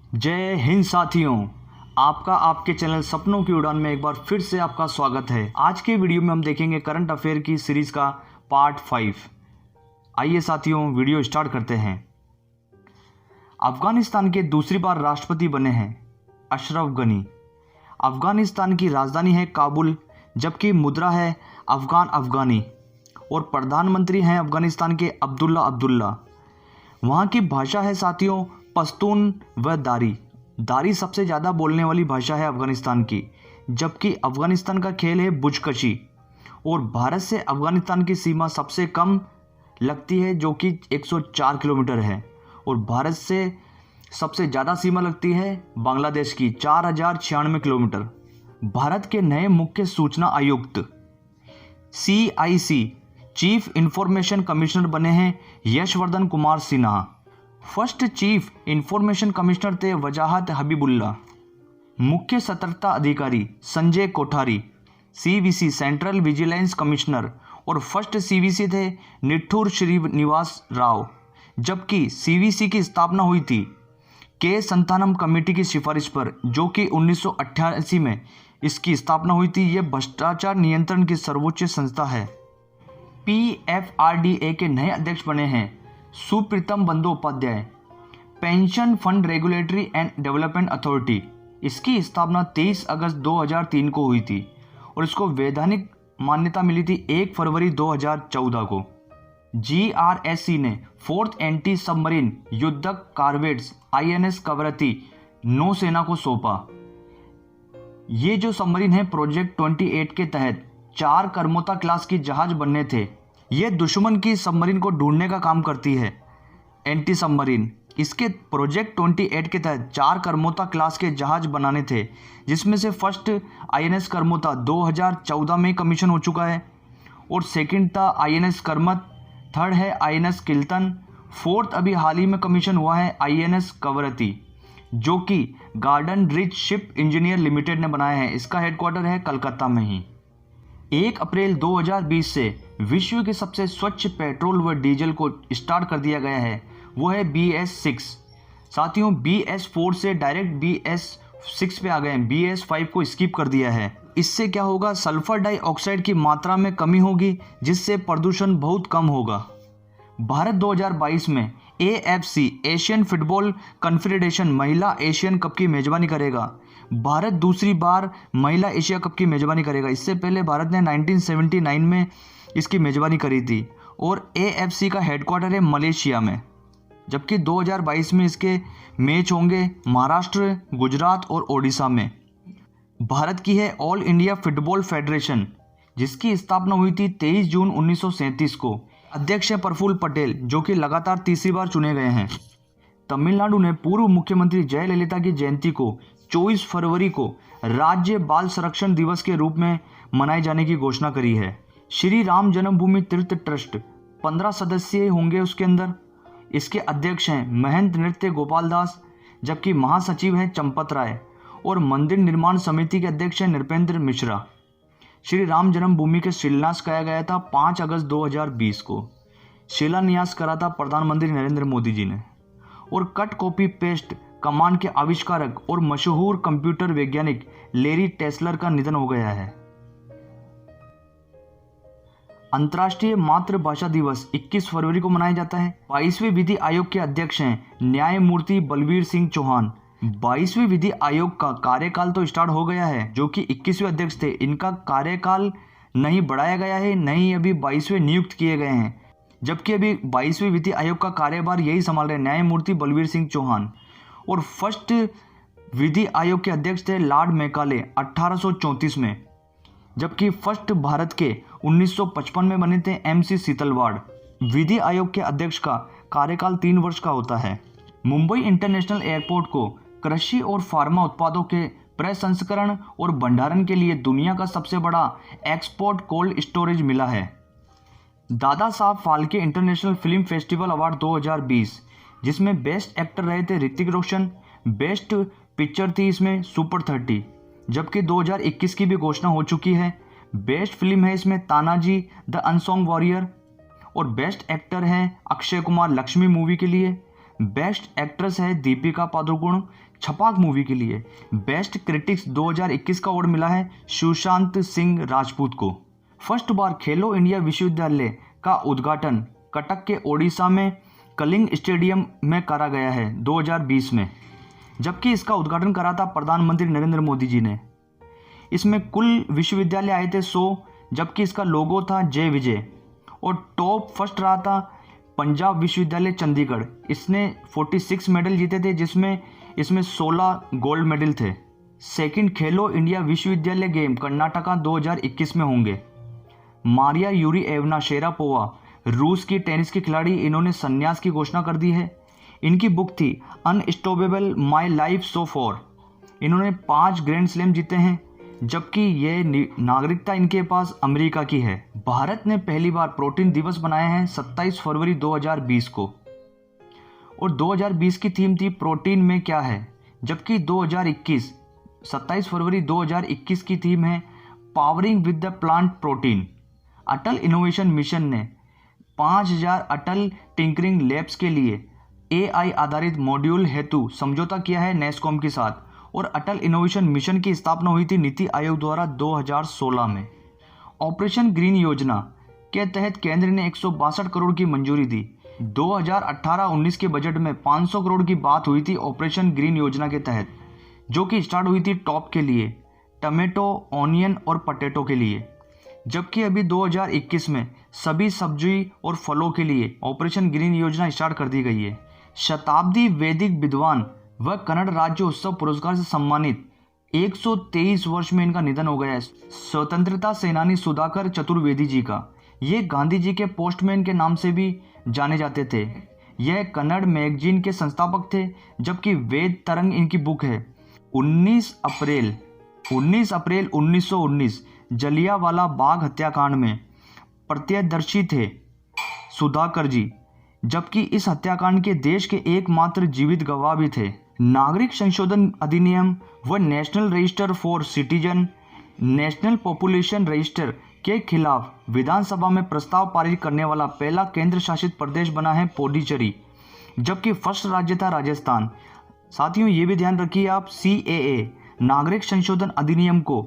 जय हिंद साथियों, आपका आपके चैनल सपनों की उड़ान में एक बार फिर से आपका स्वागत है। आज के वीडियो में हम देखेंगे करंट अफेयर की सीरीज का पार्ट 5। आइए साथियों, वीडियो स्टार्ट करते हैं। अफगानिस्तान के दूसरी बार राष्ट्रपति बने हैं अशरफ गनी। अफगानिस्तान की राजधानी है काबुल, जबकि मुद्रा है अफगानी और प्रधानमंत्री हैं अफगानिस्तान के अब्दुल्ला अब्दुल्ला। वहाँ की भाषा है साथियों पश्तून व दारी। दारी सबसे ज़्यादा बोलने वाली भाषा है अफगानिस्तान की, जबकि अफगानिस्तान का खेल है बुजकशी। और भारत से अफगानिस्तान की सीमा सबसे कम लगती है जो कि 104 किलोमीटर है, और भारत से सबसे ज़्यादा सीमा लगती है बांग्लादेश की 4096 किलोमीटर। भारत के नए मुख्य सूचना आयुक्त CIC चीफ इंफॉर्मेशन कमिश्नर बने हैं Yashwardhan Kumar Sinha. First chief information commissioner थे वजाहत हबीबुल्ला। मुख्य सतर्कता अधिकारी Sanjay Kothari CVC central vigilance commissioner, और फर्स्ट CVC थे निठुर श्रीनिवास राव। जबकि CVC की स्थापना हुई थी के संतानम कमेटी की सिफारिश पर, जो कि 1988 में इसकी स्थापना हुई थी। यह भ्रष्टाचार नियंत्रण की सर्वोच्च संस्था है। PFRDA के नए अध्यक्ष बने हैं Supritam Bandopadhyay. Pension fund regulatory and development authority, इसकी स्थापना 23 अगस्त 2003 को हुई थी और इसको वैधानिक मान्यता मिली थी 1 फरवरी 2014 को। GRSC ने 4th एंटी सबमरीन युद्धक कॉर्वेट्स INS कवरत्ती नौसेना को सौंपा। ये जो सबमरीन है प्रोजेक्ट 28 के तहत 4 कर्मोता क्लास की जहाज बनने थे। ये दुश्मन की सबमरीन को ढूंढने का काम करती है एंटी सबमरीन। इसके प्रोजेक्ट 28 के तहत 4 कर्मोता क्लास के जहाज बनाने थे, जिसमें से फर्स्ट INS कर्मोता 2014 में कमीशन हो चुका है, और सेकंड था INS कर्मत, थर्ड है INS किल्तन, फोर्थ अभी हाल ही में कमीशन हुआ है INS कवरत्ती, जो कि garden rich ship engineer limited ने बनाया है। इसका हेडक्वार्टर है कलकत्ता में ही। 1 अप्रैल 2020 से विश्व के सबसे स्वच्छ पेट्रोल व डीजल को स्टार्ट कर दिया गया है, वो है BS6। साथियों, BS4 से डायरेक्ट BS6 पे आ गए हैं, BS5 को स्किप कर दिया है। इससे क्या होगा, सल्फर डाइऑक्साइड की मात्रा में कमी होगी, जिससे प्रदूषण बहुत कम होगा। भारत 2022 में AFC एशियन फुटबॉल कॉन्फेडरेशन महिला एशियन कप की मेजबानी करेगा। भारत दूसरी बार महिला एशिया कप की मेजबानी करेगा। इससे पहले भारत ने 1979 में इसकी मेजबानी करी थी, और AFC का हेडक्वार्टर है मलेशिया में। जबकि 2022 में इसके मैच होंगे महाराष्ट्र, गुजरात और ओडिशा में। भारत की है ऑल इंडिया फुटबॉल फेडरेशन, जिसकी स्थापना हुई थी 23 जून 1937 को। अध्यक्ष है प्रफुल्ल पटेल, जो कि लगातार तीसरी बार चुने गए हैं। तमिलनाडु ने पूर्व मुख्यमंत्री जयललिता की जयंती को 24 फरवरी को राज्य बाल संरक्षण दिवस के रूप में मनाए जाने की घोषणा करी है। श्री राम जन्मभूमि तीर्थ ट्रस्ट 15 सदस्य होंगे उसके अंदर। इसके अध्यक्ष हैं महंत नृत्य गोपाल दास, जबकि महासचिव हैं चंपत राय, और मंदिर निर्माण समिति के अध्यक्ष हैं नृपेंद्र मिश्रा। श्री राम जन्मभूमि के शिलान्यास किया गया था 5 अगस्त 2020 को। शिलान्यास करा था प्रधानमंत्री नरेंद्र मोदी जी ने। और कट कॉपी पेस्ट कमांड के आविष्कारक और मशहूर कंप्यूटर वैज्ञानिक लेरी टेस्लर का निधन हो गया है। अंतर्राष्ट्रीय मातृभाषा दिवस 21 फरवरी को मनाया जाता है। 22वें विधि आयोग के अध्यक्ष हैं न्यायमूर्ति बलवीर सिंह चौहान। 22वें विधि आयोग का कार्यकाल तो स्टार्ट हो गया है, जो कि 21वें अध्यक्ष थे। इनका कार्यकाल नहीं बढ़ाया गया है, नहीं अभी 22वें नियुक्त किए गए हैं, जबकि अभी 22वें विधि आयोग का कार्यभार यही संभाल रहे हैं न्यायमूर्ति बलवीर सिंह चौहान। और फर्स्ट विधि आयोग के अध्यक्ष थे लॉर्ड मैकाले 1834 में, जबकि फर्स्ट भारत के 1955 में बने थे MC सीतलवाड़। विधि आयोग के अध्यक्ष का कार्यकाल 3 वर्ष का होता है। मुंबई इंटरनेशनल एयरपोर्ट को कृषि और फार्मा उत्पादों के प्रसंस्करण और भंडारण के लिए दुनिया का सबसे बड़ा एक्सपोर्ट कोल्ड स्टोरेज मिला है। Dada Saheb Phalke international film festival award 2020, जिसमें बेस्ट एक्टर रहे थे ऋतिक रोशन, बेस्ट पिक्चर थी इसमें सुपर 30, जबकि 2021 की भी घोषणा हो चुकी है। बेस्ट फिल्म है इसमें तानाजी द अनसॉन्ग वॉरियर, और बेस्ट एक्टर हैं अक्षय कुमार लक्ष्मी मूवी के लिए। बेस्ट एक्ट्रेस है दीपिका पादुकोण छपाक मूवी के लिए। बेस्ट क्रिटिक्स 2021 का अवार्ड मिला है सुशांत सिंह राजपूत को। फर्स्ट बार खेलो इंडिया विश्वविद्यालय का उद्घाटन कटक के ओडिशा में कलिंग स्टेडियम में करा गया है 2020 में, जबकि इसका उद्घाटन करा था प्रधानमंत्री नरेंद्र मोदी जी ने। इसमें कुल विश्वविद्यालय आए थे 100, जबकि इसका लोगो था जय विजय। और टॉप फर्स्ट रहा था पंजाब विश्वविद्यालय चंडीगढ़, इसने 46 मेडल जीते थे, जिसमें इसमें 16 गोल्ड मेडल थे। सेकंड खेलो इंडिया विश्वविद्यालय गेम कर्नाटका 2021 में होंगे। मारिया यूरिएवना शेरापोवा रूस की टेनिस की खिलाड़ी, इन्होंने संन्यास की घोषणा कर दी है। इनकी बुक थी unstoppable my life so for. इन्होंने 5 ग्रैंड स्लैम जीते हैं, जबकि ये नागरिकता इनके पास अमेरिका की है। भारत ने पहली बार प्रोटीन दिवस बनाया है 27 फरवरी 2020 को, और 2020 की थीम थी प्रोटीन में क्या है, जबकि 27 फरवरी 2021 की थीम है powering with the plant protein. Atal innovation mission ने 5000 अटल टिंकरिंग लैब्स के लिए AI आधारित मॉड्यूल हेतु समझौता किया है नेस्कॉम के साथ, और अटल इनोवेशन मिशन की स्थापना हुई थी नीति आयोग द्वारा 2016 में। ऑपरेशन ग्रीन योजना के तहत केंद्र ने 162 करोड़ की मंजूरी दी। 2018-19 के बजट में 500 करोड़ की बात हुई थी ऑपरेशन ग्रीन योजना के तहत, जो कि स्टार्ट हुई थी टॉप के लिए, टमेटो, ऑनियन और पटेटो के लिए, जबकि अभी 2021 में सभी सब्जी और फलों के लिए ऑपरेशन ग्रीन योजना स्टार्ट कर दी गई है। शताब्दी वैदिक विद्वान व कन्नड़ राज्य उत्सव पुरस्कार से सम्मानित 123 वर्ष में इनका निधन हो गया है स्वतंत्रता सेनानी सुधाकर चतुर्वेदी जी का। ये गांधी जी के पोस्टमैन के नाम से भी जाने जाते थे। यह कन्नड़ मैगजीन के संस्थापक थे, जबकि वेद तरंग इनकी बुक है। 19 अप्रैल 1919 जलियांवाला बाग हत्याकांड में प्रत्यक्षदर्शी थे सुधाकर जी, जबकि इस हत्याकांड के देश के एकमात्र जीवित गवाह भी थे। नागरिक संशोधन अधिनियम व national register for citizen, national population register के खिलाफ विधानसभा में प्रस्ताव पारित करने वाला पहला केंद्र शासित प्रदेश बना है पुडुचेरी, जबकि फर्स्ट राज्य था राजस्थान। साथियों, ये भी ध्यान रखिए आप, CAA नागरिक संशोधन अधिनियम को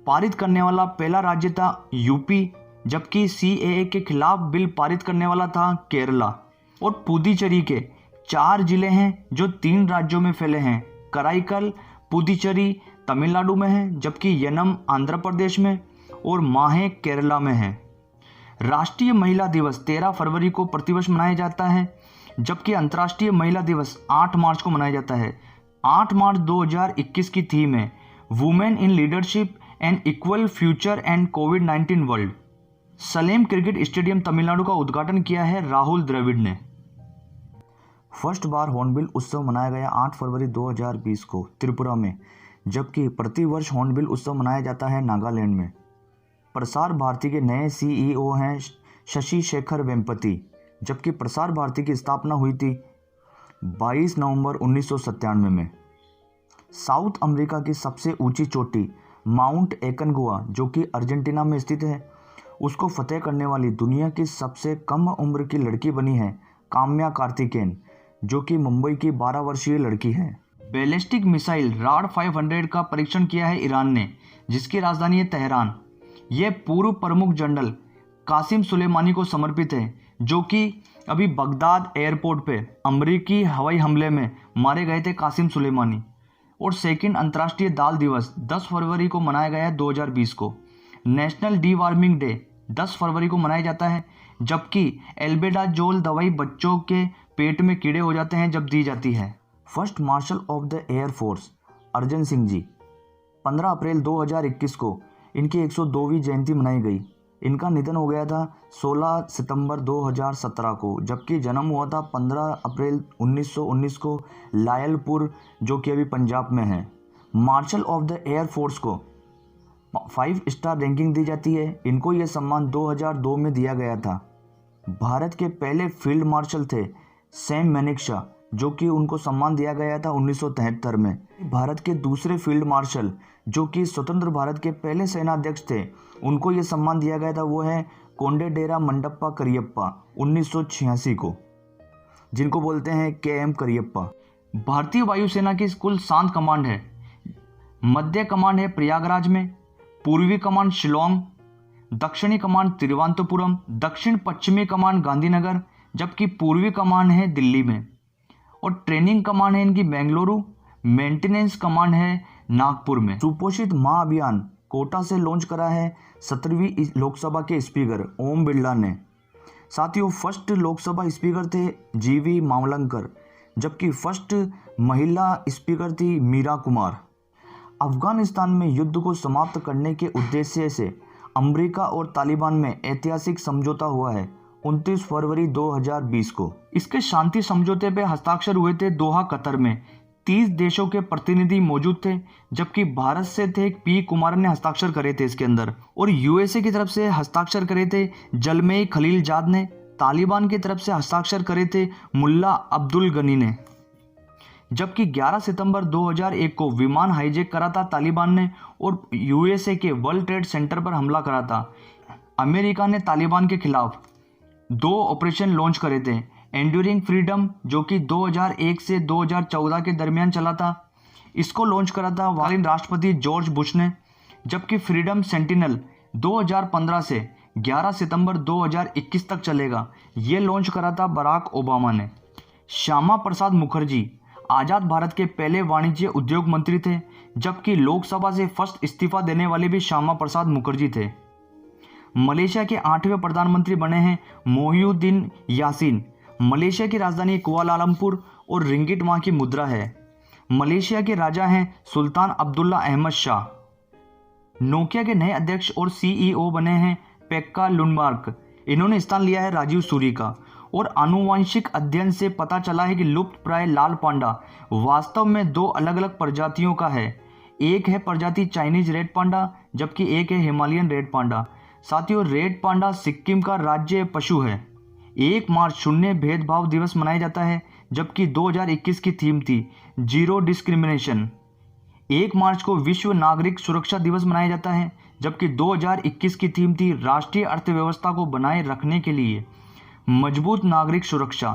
पारित करने वाला पहला राज्य था UP, जबकि CAA के खिलाफ बिल पारित करने वाला था केरला। और पुडुचेरी के 4 जिले हैं जो 3 राज्यों में फैले हैं। कराईकल पुडुचेरी तमिलनाडु में है, जबकि यनम आंध्र प्रदेश में और माहे केरला में है। राष्ट्रीय महिला दिवस 13 फरवरी को प्रतिवर्ष मनाया जाता है, जबकि अंतर्राष्ट्रीय महिला दिवस 8 मार्च को मनाया जाता है। 8 मार्च 2021 की थीम है women in leadership and equal future and covid world. Salem cricket stadium Tamil Nadu का उद्घाटन किया है राहुल द्रविड़ ने। फर्स्ट बार हॉर्नबिल उत्सव मनाया गया 8 फरवरी 2020 को त्रिपुरा में, जबकि प्रतिवर्ष हॉर्नबिल उत्सव मनाया जाता है नागालैंड में। प्रसार भारती के नए CEO हैं शशि शेखर वेम्पति, जबकि प्रसार भारती की स्थापना हुई थी 22 नवंबर 1997 में। साउथ अमेरिका की सबसे ऊंची चोटी माउंट एकनगुआ, जो कि अर्जेंटीना में स्थित है, उसको फतेह करने वाली दुनिया की सबसे कम उम्र की लड़की बनी है काम्या कार्तिकेयन, जो कि मुंबई की 12 वर्षीय लड़की है। बैलिस्टिक मिसाइल राड 500 का परीक्षण किया है ईरान ने, जिसकी राजधानी है तेहरान। यह पूर्व प्रमुख जनरल कासिम सुलेमानी को समर्पित है, जो कि अभी बगदाद एयरपोर्ट पे अमेरिकी हवाई हमले में मारे गए थे कासिम सुलेमानी। और सेकंड अंतर्राष्ट्रीय दाल दिवस 10 फरवरी को मनाया गया है 2020 को। नेशनल डी वार्मिंग डे 10 फरवरी को मनाया जाता है, जबकि एल्बेडाजोल दवाई बच्चों के पेट में कीड़े हो जाते हैं जब दी जाती है। First marshal of the air force Arjan Singh ji 15 अप्रैल 2021 को इनकी 102वीं जयंती मनाई गई। इनका निधन हो गया था 16 सितंबर 2017 को, जबकि जन्म हुआ था 15 अप्रैल 1919 को लायलपुर, जो कि अभी पंजाब में है। Martial of the air force को 5 स्टार रैंकिंग दी जाती है। इनको यह सम्मान 2002 में दिया गया था। भारत के पहले फील्ड मार्शल थे सैम मैनेक्शा, जो कि उनको सम्मान दिया गया था 1973 में। भारत के दूसरे फील्ड मार्शल, जो कि स्वतंत्र भारत के पहले सेनाध्यक्ष थे, उनको ये सम्मान दिया गया था, वो है कोंडेडेरा मंडप्पा करियप्पा 1986 को। जिनको बोलते हैं KM करियप्पा। भारतीय वायुसेना की कुल 7 कमांड है। मध्य कमांड है प्रयागराज में, पूर्वी कमांड शिलोंग, दक्षिणी कमांड तिरुवनंतपुरम, दक्षिण पश्चिमी कमांड गांधीनगर, जबकि पूर्वी कमांड है दिल्ली में। और ट्रेनिंग कमांड है इनकी बेंगलुरु, मेंटेनेंस कमांड है नागपुर में। सुपोषित माह अभियान कोटा से लॉन्च करा है 17वीं लोकसभा के स्पीकर ओम बिरला ने। साथियों, फर्स्ट लोकसभा स्पीकर थे GV मावलंकर, जबकि फर्स्ट महिला स्पीकर थी मीरा कुमार। अफगानिस्तान में युद्ध को समाप्त करने के उद्देश्य से अमेरिका और तालिबान में ऐतिहासिक समझौता हुआ है 29 फरवरी 2020 को। इसके शांति समझौते पे हस्ताक्षर हुए थे दोहा कतर में। 30 देशों के प्रतिनिधि मौजूद थे, जबकि भारत से थे P कुमारन ने हस्ताक्षर करे थे इसके अंदर, और USA की तरफ से हस्ताक्षर करे थे जलमेई खलीलजाद ने। तालिबान की तरफ से हस्ताक्षर करे थे मुल्ला अब्दुल गनी ने। जबकि 11 सितंबर 2001 को विमान हाईजैक करा था तालिबान ने और USA के वर्ल्ड ट्रेड सेंटर पर हमला करा था। अमेरिका ने तालिबान के खिलाफ 2 ऑपरेशन लॉन्च करे थे। एंड्यूरिंग फ्रीडम, जो कि 2001 से 2014 के दरमियान चला था, इसको लॉन्च करा था तत्कालीन राष्ट्रपति जॉर्ज बुश ने। जबकि फ्रीडम सेंटिनल 2015 से 11 सितंबर 2021 तक चलेगा, ये लॉन्च करा था बराक ओबामा ने। श्यामा प्रसाद मुखर्जी आज़ाद भारत के पहले वाणिज्य उद्योग मंत्री थे, जबकि लोकसभा से फर्स्ट इस्तीफा देने वाले भी श्यामा प्रसाद मुखर्जी थे। मलेशिया के 8वें प्रधानमंत्री बने हैं मोहिउद्दीन यासीन। मलेशिया की राजधानी कुआलालंपुर और रिंगिट वहाँ की मुद्रा है। मलेशिया के राजा हैं सुल्तान अब्दुल्ला अहमद शाह। नोकिया के नए अध्यक्ष और CEO बने हैं पेक्का लुनमार्क। इन्होंने स्थान लिया है राजीव सूरी का। और आनुवंशिक अध्ययन से पता चला है कि लुप्त प्राय लाल पांडा वास्तव में 2 अलग अलग प्रजातियों का है। एक है प्रजाति चाइनीज रेड पांडा, जबकि एक है हिमालयन रेड पांडा। साथियों, रेड पांडा सिक्किम का राज्य पशु है। 1 मार्च शून्य भेदभाव दिवस मनाया जाता है, जबकि 2021 की थीम थी जीरो डिस्क्रिमिनेशन। 1 मार्च को विश्व नागरिक सुरक्षा दिवस मनाया जाता है, जबकि 2021 की थीम थी राष्ट्रीय अर्थव्यवस्था को बनाए रखने के लिए मजबूत नागरिक सुरक्षा।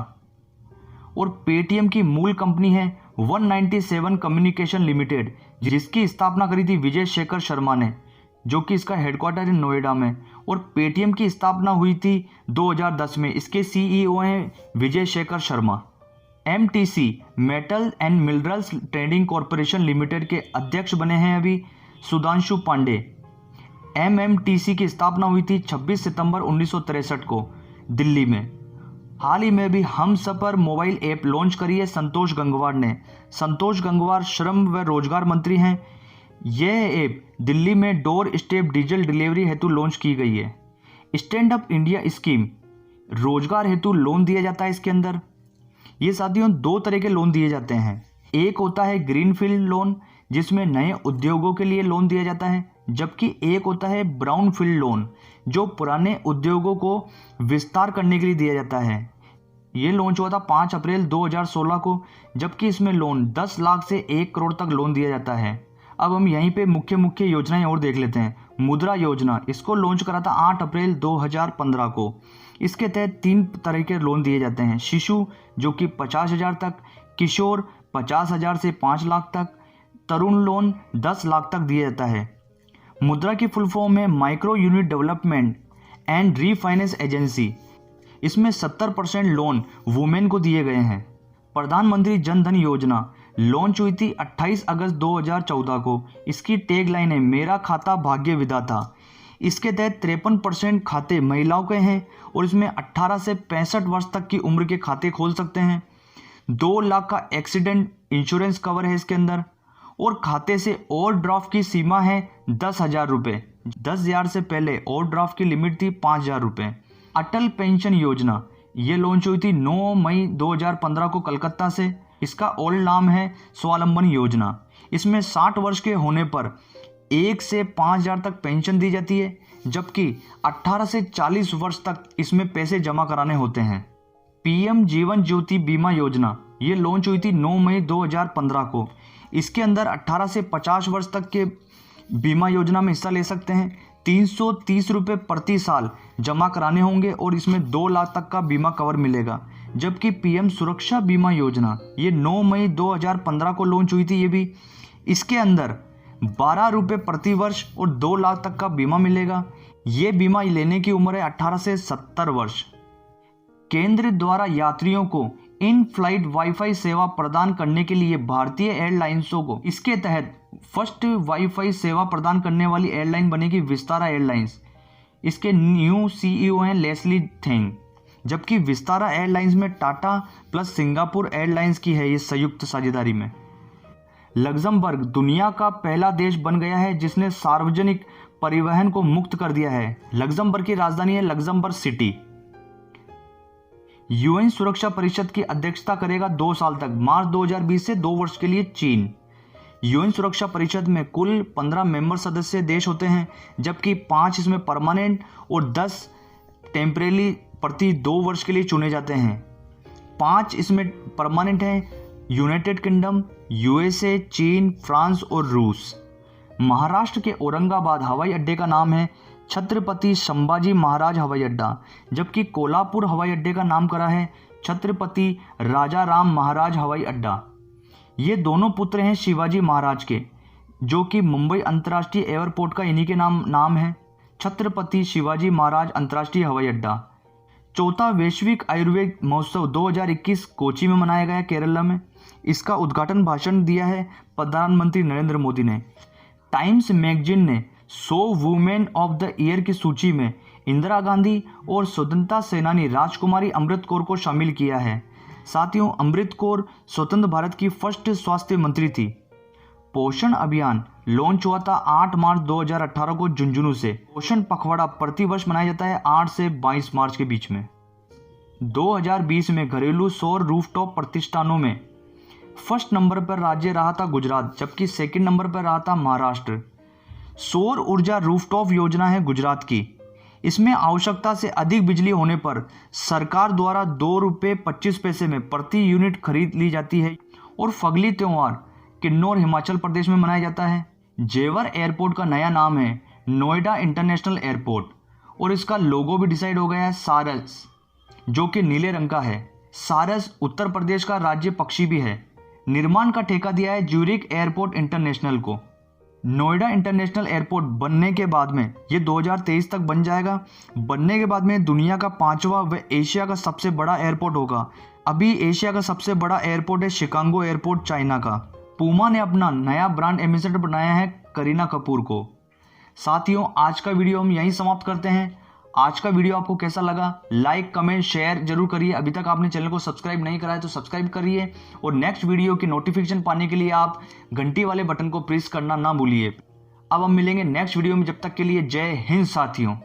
और पेटीएम की मूल कंपनी है 197 कम्युनिकेशन लिमिटेड, जिसकी स्थापना करी थी विजय शेखर शर्मा ने, जो कि इसका हेडक्वार्टर है नोएडा में। और पेटीएम की स्थापना हुई थी 2010 में। इसके CEO हैं Vijay Shekhar Sharma. MTC metal and minerals trading corporation limited के अध्यक्ष बने हैं अभी सुधांशु पांडे। MMTC की स्थापना हुई थी 26 सितंबर 1963 को दिल्ली में। हाल ही में भी हम सफर मोबाइल ऐप लॉन्च करी है संतोष गंगवार ने। संतोष गंगवार श्रम व रोजगार मंत्री हैं। यह ऐप दिल्ली में डोर स्टेप डीजल डिलीवरी हेतु लॉन्च की गई है। स्टैंड अप इंडिया स्कीम, रोजगार हेतु लोन दिया जाता है इसके अंदर। ये साथियों 2 तरह के लोन दिए जाते हैं। एक होता है ग्रीनफील्ड लोन, जिसमें नए उद्योगों के लिए लोन दिया जाता है, जबकि एक होता है ब्राउनफील्ड लोन, जो पुराने उद्योगों को विस्तार करने के लिए दिया जाता है। ये लॉन्च हुआ था 5 अप्रैल 2016 को, जबकि इसमें लोन 10 लाख से 1 करोड़ तक लोन दिया जाता है। अब हम यहीं पे मुख्य योजनाएं और देख लेते हैं। मुद्रा योजना, इसको लॉन्च करा था 8 अप्रैल 2015 को। इसके तहत 3 तरह के लोन दिए जाते हैं। शिशु, जो कि 50,000 तक, किशोर 50,000 से 5 लाख तक, तरुण लोन 10 लाख तक दिया जाता है। मुद्रा की फुल फॉर्म है micro unit development and refinance agency. इसमें 70% लोन वुमेन को दिए गए हैं। प्रधानमंत्री जन धन योजना लॉन्च हुई थी 28 अगस्त 2014 को। इसकी टैगलाइन है मेरा खाता भाग्य विधाता। इसके तहत 53% खाते महिलाओं के हैं और इसमें 18 से 65 वर्ष तक की उम्र के खाते खोल सकते हैं। 2 लाख का एक्सीडेंट इंश्योरेंस कवर है इसके अंदर। और खाते से ओवरड्राफ्ट की सीमा है 10,000 रुपये। 10,000 से पहले ओवरड्राफ्ट की लिमिट थी 5,000 रुपये। अटल पेंशन योजना ये लॉन्च हुई थी 9 मई 2015 को कलकत्ता से। इसका ओल्ड नाम है स्वावलंबन योजना। इसमें 60 वर्ष के होने पर 1 से 5,000 तक पेंशन दी जाती है, जबकि 18 से 40 वर्ष तक इसमें पैसे जमा कराने होते हैं। PM जीवन ज्योति बीमा योजना ये लॉन्च हुई थी 9 मई 2015 को। इसके अंदर 18 से 50 वर्ष तक के बीमा योजना में हिस्सा ले सकते हैं। 330 रुपये प्रति साल जमा कराने होंगे और इसमें 2 लाख तक का बीमा कवर मिलेगा। जबकि पीएम सुरक्षा बीमा योजना ये 9 मई 2015 को लॉन्च हुई थी। ये भी इसके अंदर 12 रुपये प्रति वर्ष और 2 लाख तक का बीमा मिलेगा। ये बीमा लेने की उम्र है 18 से 70 वर्ष। केंद्र द्वारा यात्रियों को इन फ्लाइट वाईफाई सेवा प्रदान करने के लिए भारतीय एयरलाइंसों को इसके तहत फर्स्ट वाईफाई सेवा प्रदान करने वाली एयरलाइन बनेगी विस्तारा एयरलाइंस। इसके न्यू सीईओ हैं लेस्ली थेंग, जबकि विस्तारा एयरलाइंस में टाटा प्लस सिंगापुर एयरलाइंस की है ये संयुक्त साझेदारी में। लग्जमबर्ग दुनिया का पहला देश बन गया है जिसने सार्वजनिक परिवहन को मुक्त कर दिया है। लग्जमबर्ग की राजधानी है लग्जमबर्ग सिटी। यूएन सुरक्षा परिषद की अध्यक्षता करेगा 2 साल तक, मार्च 2020 से 2 वर्ष के लिए चीन। यूएन सुरक्षा परिषद में कुल 15 मेंबर सदस्य देश होते हैं, जबकि 5 इसमें परमानेंट और 10 टेम्परेरी प्रति 2 वर्ष के लिए चुने जाते हैं। 5 इसमें परमानेंट हैं यूनाइटेड किंगडम, यूएसए, चीन, फ्रांस और रूस। महाराष्ट्र के औरंगाबाद हवाई अड्डे का नाम है छत्रपति संभाजी महाराज हवाई अड्डा, जबकि कोल्हापुर हवाई अड्डे का नामकरण है छत्रपति राजा राम महाराज हवाई अड्डा। ये दोनों पुत्र हैं शिवाजी महाराज के, जो कि मुंबई अंतर्राष्ट्रीय एयरपोर्ट का इन्हीं के नाम है छत्रपति शिवाजी महाराज अंतर्राष्ट्रीय हवाई अड्डा। चौथा वैश्विक आयुर्वेद महोत्सव 2021 कोची में मनाया गया केरला में। इसका उद्घाटन भाषण दिया है प्रधानमंत्री नरेंद्र मोदी ने। टाइम्स मैगजीन ने 100 वुमेन ऑफ द ईयर की सूची में इंदिरा गांधी और स्वतंत्रता सेनानी राजकुमारी अमृत कौर को शामिल किया है। साथियों, अमृत कौर स्वतंत्र भारत की फर्स्ट स्वास्थ्य मंत्री थी। पोषण अभियान लॉन्च हुआ था 8 मार्च 2018 को झुंझुनू से। पोषण पखवाड़ा प्रतिवर्ष मनाया जाता है 8 से 22 मार्च के बीच में। 2020 में घरेलू सौर रूफटॉप प्रतिष्ठानों में फर्स्ट नंबर पर राज्य रहा था गुजरात, जबकि सेकंड नंबर पर रहा था महाराष्ट्र। सौर ऊर्जा रूफटॉप योजना है गुजरात की। इसमें आवश्यकता से अधिक बिजली होने पर सरकार द्वारा 2 रुपये 25 पैसे में प्रति यूनिट खरीद ली जाती है। और फगली त्योहार किन्नौर हिमाचल प्रदेश में मनाया जाता है। जेवर एयरपोर्ट का नया नाम है नोएडा इंटरनेशनल एयरपोर्ट और इसका लोगो भी डिसाइड हो गया है सारस, जो कि नीले रंग का है। सारस उत्तर प्रदेश का राज्य पक्षी भी है। निर्माण का ठेका दिया है ज्यूरिक एयरपोर्ट इंटरनेशनल को। नोएडा इंटरनेशनल एयरपोर्ट बनने के बाद में ये 2023 तक बन जाएगा। बनने के बाद में दुनिया का 5वां व एशिया का सबसे बड़ा एयरपोर्ट होगा। अभी एशिया का सबसे बड़ा एयरपोर्ट है शिकागो एयरपोर्ट चाइना का। पूमा ने अपना नया ब्रांड एम्बेसडर बनाया है करीना कपूर को। साथियों, आज का वीडियो हम यहीं समाप्त करते हैं। आज का वीडियो आपको कैसा लगा लाइक कमेंट शेयर जरूर करिए। अभी तक आपने चैनल को सब्सक्राइब नहीं करा है तो सब्सक्राइब करिए और नेक्स्ट वीडियो की नोटिफिकेशन पाने के लिए आप घंटी वाले बटन को प्रेस करना ना भूलिए। अब हम मिलेंगे नेक्स्ट वीडियो में, जब तक के लिए जय हिंद साथियों।